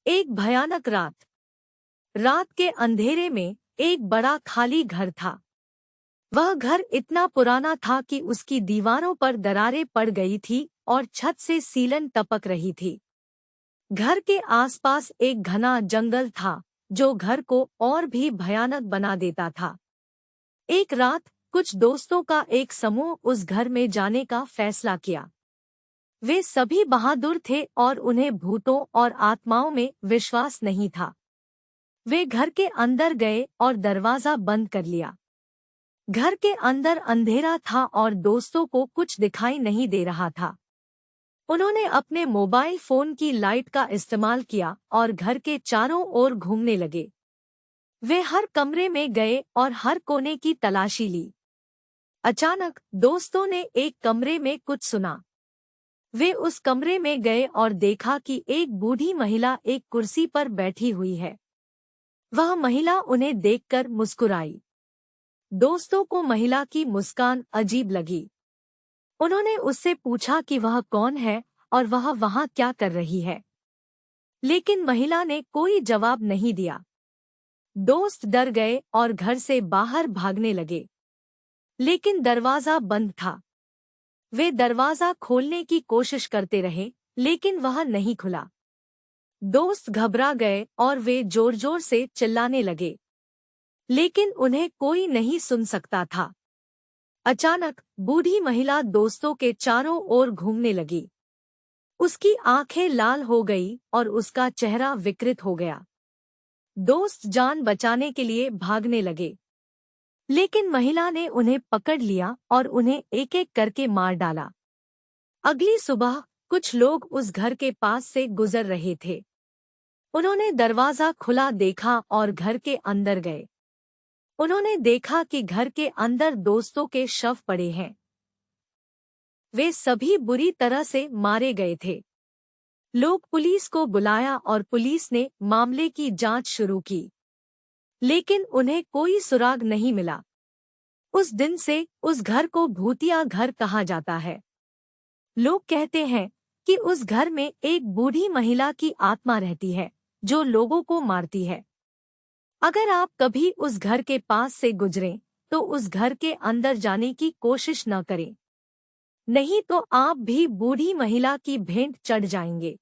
एक भयानक रात। रात के अंधेरे में एक बड़ा खाली घर था। वह घर इतना पुराना था कि उसकी दीवारों पर दरारें पड़ गई थी और छत से सीलन टपक रही थी। घर के आसपास एक घना जंगल था जो घर को और भी भयानक बना देता था। एक रात कुछ दोस्तों का एक समूह उस घर में जाने का फैसला किया। वे सभी बहादुर थे और उन्हें भूतों और आत्माओं में विश्वास नहीं था। वे घर के अंदर गए और दरवाजा बंद कर लिया। घर के अंदर अंधेरा था और दोस्तों को कुछ दिखाई नहीं दे रहा था। उन्होंने अपने मोबाइल फोन की लाइट का इस्तेमाल किया और घर के चारों ओर घूमने लगे। वे हर कमरे में गए और हर कोने की तलाशी ली। अचानक दोस्तों ने एक कमरे में कुछ सुना। वे उस कमरे में गए और देखा कि एक बूढ़ी महिला एक कुर्सी पर बैठी हुई है। वह महिला उन्हें देखकर मुस्कुराई। दोस्तों को महिला की मुस्कान अजीब लगी। उन्होंने उससे पूछा कि वह कौन है और वह वहां क्या कर रही है, लेकिन महिला ने कोई जवाब नहीं दिया। दोस्त डर गए और घर से बाहर भागने लगे, लेकिन दरवाजा बंद था। वे दरवाजा खोलने की कोशिश करते रहे, लेकिन वह नहीं खुला। दोस्त घबरा गए और वे जोर जोर से चिल्लाने लगे, लेकिन उन्हें कोई नहीं सुन सकता था। अचानक बूढ़ी महिला दोस्तों के चारों ओर घूमने लगी। उसकी आंखें लाल हो गई और उसका चेहरा विकृत हो गया। दोस्त जान बचाने के लिए भागने लगे, लेकिन महिला ने उन्हें पकड़ लिया और उन्हें एक एक करके मार डाला। अगली सुबह कुछ लोग उस घर के पास से गुजर रहे थे। उन्होंने दरवाजा खुला देखा और घर के अंदर गए। उन्होंने देखा कि घर के अंदर दोस्तों के शव पड़े हैं। वे सभी बुरी तरह से मारे गए थे। लोग पुलिस को बुलाया और पुलिस ने मामले की जांच शुरू की, लेकिन उन्हें कोई सुराग नहीं मिला। उस दिन से उस घर को भूतिया घर कहा जाता है। लोग कहते हैं कि उस घर में एक बूढ़ी महिला की आत्मा रहती है जो लोगों को मारती है। अगर आप कभी उस घर के पास से गुजरें तो उस घर के अंदर जाने की कोशिश न करें, नहीं तो आप भी बूढ़ी महिला की भेंट चढ़ जाएंगे।